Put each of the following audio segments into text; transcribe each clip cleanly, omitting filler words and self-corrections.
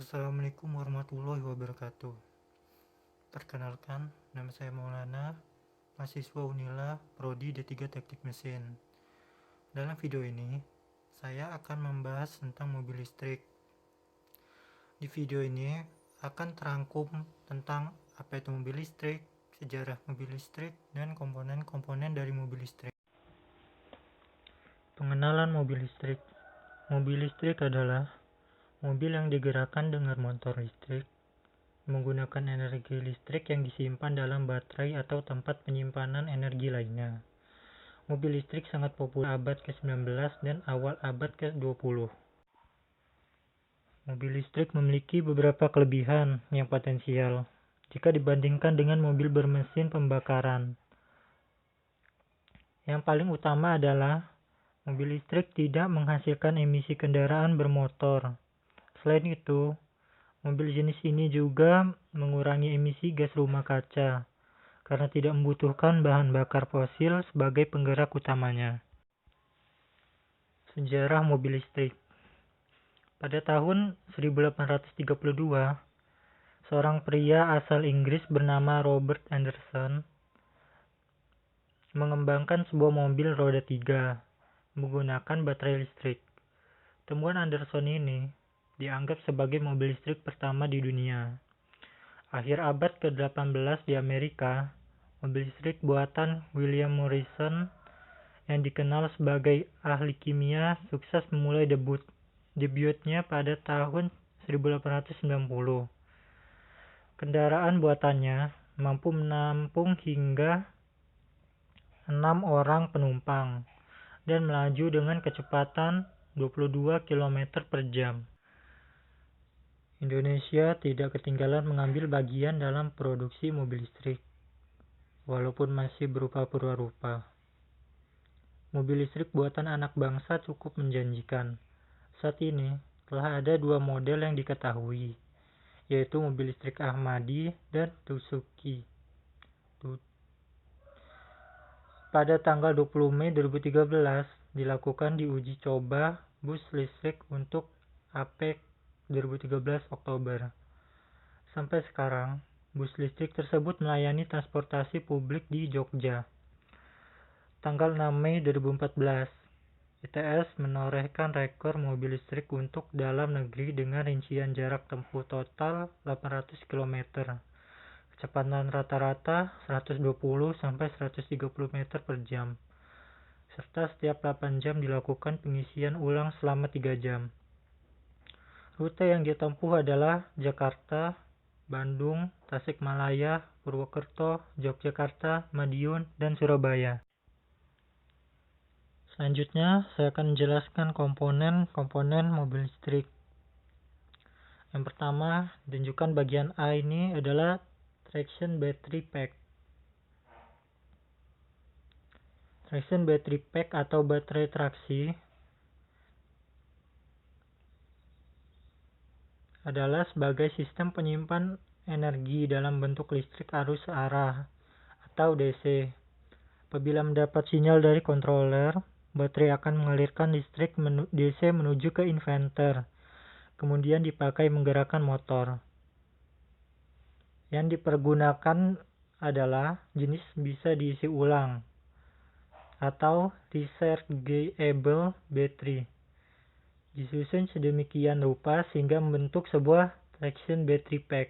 Assalamualaikum warahmatullahi wabarakatuh. Perkenalkan, nama saya Maulana, mahasiswa Unila, Prodi D3 Teknik Mesin. Dalam video ini, saya akan membahas tentang mobil listrik. Di video ini akan terangkum tentang apa itu mobil listrik, sejarah mobil listrik, dan komponen-komponen dari mobil listrik. Pengenalan mobil listrik. Mobil listrik adalah mobil yang digerakkan dengan motor listrik, menggunakan energi listrik yang disimpan dalam baterai atau tempat penyimpanan energi lainnya. Mobil listrik sangat populer abad ke-19 dan awal abad ke-20. Mobil listrik memiliki beberapa kelebihan yang potensial jika dibandingkan dengan mobil bermesin pembakaran. Yang paling utama adalah mobil listrik tidak menghasilkan emisi kendaraan bermotor. Selain itu, mobil jenis ini juga mengurangi emisi gas rumah kaca karena tidak membutuhkan bahan bakar fosil sebagai penggerak utamanya. Sejarah mobil listrik. Pada tahun 1832, seorang pria asal Inggris bernama Robert Anderson mengembangkan sebuah mobil roda 3 menggunakan baterai listrik. Temuan Anderson ini dianggap sebagai mobil listrik pertama di dunia. Akhir abad ke-18 di Amerika, mobil listrik buatan William Morrison yang dikenal sebagai ahli kimia sukses memulai debutnya pada tahun 1890. Kendaraan buatannya mampu menampung hingga 6 orang penumpang dan melaju dengan kecepatan 22 km per jam. Indonesia tidak ketinggalan mengambil bagian dalam produksi mobil listrik, walaupun masih berupa purwa-rupa. Mobil listrik buatan anak bangsa cukup menjanjikan. Saat ini telah ada 2 model yang diketahui, yaitu mobil listrik Ahmadi dan Suzuki. Pada tanggal 20 Mei 2013 dilakukan diuji coba bus listrik untuk APEC 2013 Oktober. Sampai sekarang, bus listrik tersebut melayani transportasi publik di Jogja. Tanggal 6 Mei 2014, ITS menorehkan rekor mobil listrik untuk dalam negeri dengan rincian jarak tempuh total 800 km. Kecepatan rata-rata 120-130 meter per jam. Serta setiap 8 jam dilakukan pengisian ulang selama 3 jam. Rute yang ditempuh adalah Jakarta, Bandung, Tasikmalaya, Purwokerto, Yogyakarta, Madiun, dan Surabaya. Selanjutnya, saya akan menjelaskan komponen-komponen mobil listrik. Yang pertama, tunjukkan bagian A ini adalah traction battery pack. Traction battery pack atau baterai traksi adalah sebagai sistem penyimpan energi dalam bentuk listrik arus searah atau DC. Apabila mendapat sinyal dari controller, baterai akan mengalirkan listrik DC menuju ke inverter, kemudian dipakai menggerakkan motor. Yang dipergunakan adalah jenis bisa diisi ulang atau rechargeable battery. Disusun sedemikian rupa sehingga membentuk sebuah traction battery pack.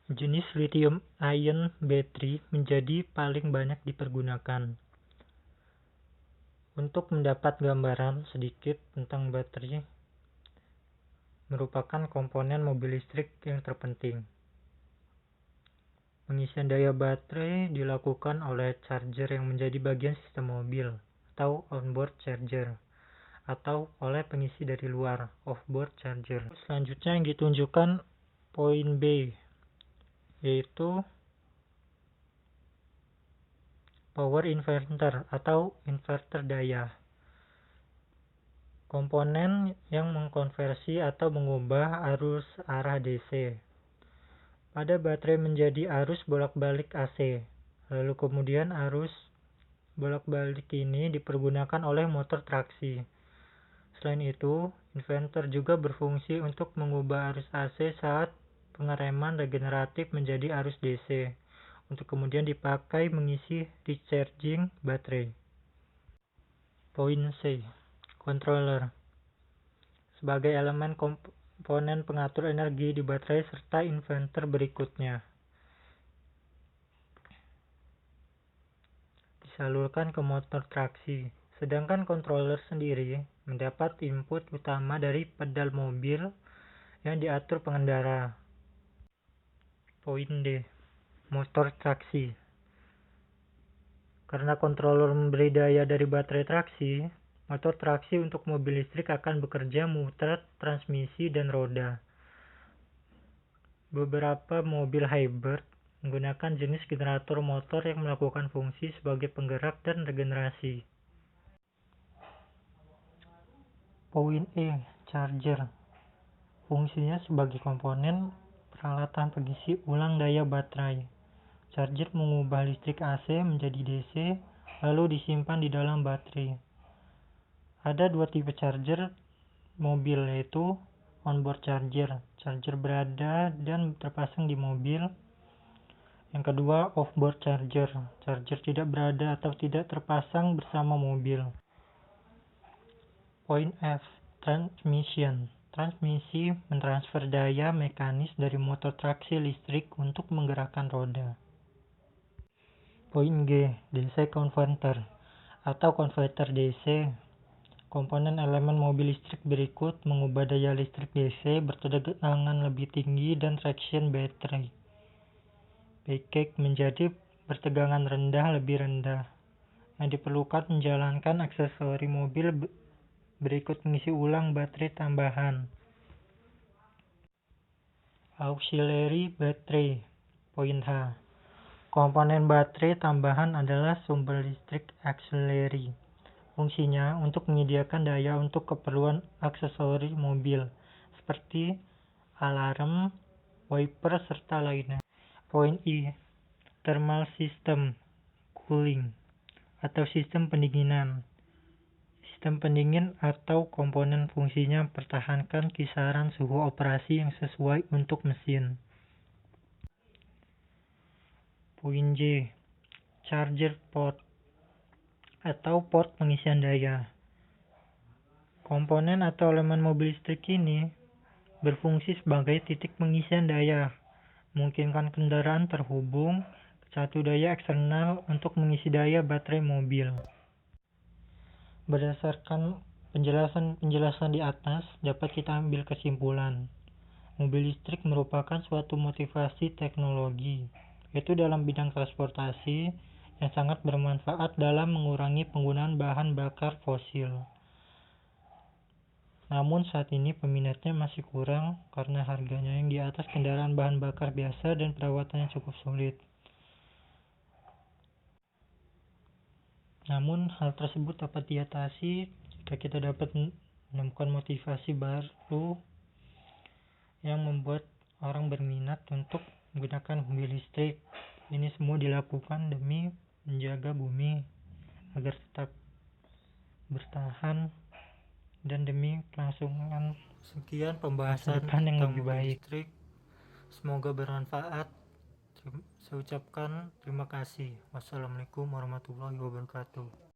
Jenis lithium ion battery menjadi paling banyak dipergunakan. Untuk mendapat gambaran sedikit tentang baterai, merupakan komponen mobil listrik yang terpenting. Pengisian daya baterai dilakukan oleh charger yang menjadi bagian sistem mobil atau onboard charger, atau oleh pengisi dari luar off-board charger. Selanjutnya yang ditunjukkan poin B, yaitu power inverter atau inverter daya. Komponen yang mengkonversi atau mengubah arus arah DC pada baterai menjadi arus bolak-balik AC. Lalu kemudian arus bolak-balik ini dipergunakan oleh motor traksi. Selain itu, inverter juga berfungsi untuk mengubah arus AC saat pengereman regeneratif menjadi arus DC, untuk kemudian dipakai mengisi recharging baterai. Poin C. Controller. Sebagai elemen komponen pengatur energi di baterai serta inverter berikutnya. Disalurkan ke motor traksi, sedangkan controller sendiri mendapat input utama dari pedal mobil yang diatur pengendara. Poin D. Motor traksi. Karena controller memberi daya dari baterai traksi, motor traksi untuk mobil listrik akan bekerja memutar transmisi dan roda. Beberapa mobil hybrid menggunakan jenis generator motor yang melakukan fungsi sebagai penggerak dan regenerasi. Poin E. Charger. Fungsinya sebagai komponen peralatan pengisi ulang daya baterai. Charger mengubah listrik AC menjadi DC, lalu disimpan di dalam baterai. Ada dua tipe charger mobil, yaitu onboard charger. Charger berada dan terpasang di mobil. Yang kedua, off-board charger. Charger tidak berada atau tidak terpasang bersama mobil. Poin F. Transmission. Transmisi mentransfer daya mekanis dari motor traksi listrik untuk menggerakkan roda. Poin G. DC converter atau konverter DC. Komponen elemen mobil listrik berikut mengubah daya listrik DC bertegangan lebih tinggi dan traction baterai peak menjadi bertegangan rendah lebih rendah, yang diperlukan menjalankan aksesori mobil berikut mengisi ulang baterai tambahan. Auxiliary battery. Poin H. Komponen baterai tambahan adalah sumber listrik auxiliary. Fungsinya untuk menyediakan daya untuk keperluan aksesori mobil, seperti alarm, wiper, serta lainnya. Poin I. Thermal system cooling atau sistem pendinginan. Sistem pendingin atau komponen fungsinya mempertahankan kisaran suhu operasi yang sesuai untuk mesin. Poin J. Charger port atau port pengisian daya. Komponen atau elemen mobil listrik ini berfungsi sebagai titik pengisian daya, memungkinkan kendaraan terhubung ke satu daya eksternal untuk mengisi daya baterai mobil. Berdasarkan penjelasan di atas, dapat kita ambil kesimpulan, mobil listrik merupakan suatu motivasi teknologi, yaitu dalam bidang transportasi, yang sangat bermanfaat dalam mengurangi penggunaan bahan bakar fosil. Namun saat ini peminatnya masih kurang karena harganya yang di atas kendaraan bahan bakar biasa dan perawatannya cukup sulit. Namun hal tersebut dapat diatasi jika kita dapat menemukan motivasi baru yang membuat orang berminat untuk menggunakan mobil listrik. Ini semua dilakukan demi menjaga bumi agar tetap bertahan dan demi kelangsungan. Sekian pembahasan yang lebih baik. Listrik. Semoga bermanfaat. Saya ucapkan terima kasih. Wassalamualaikum warahmatullahi wabarakatuh.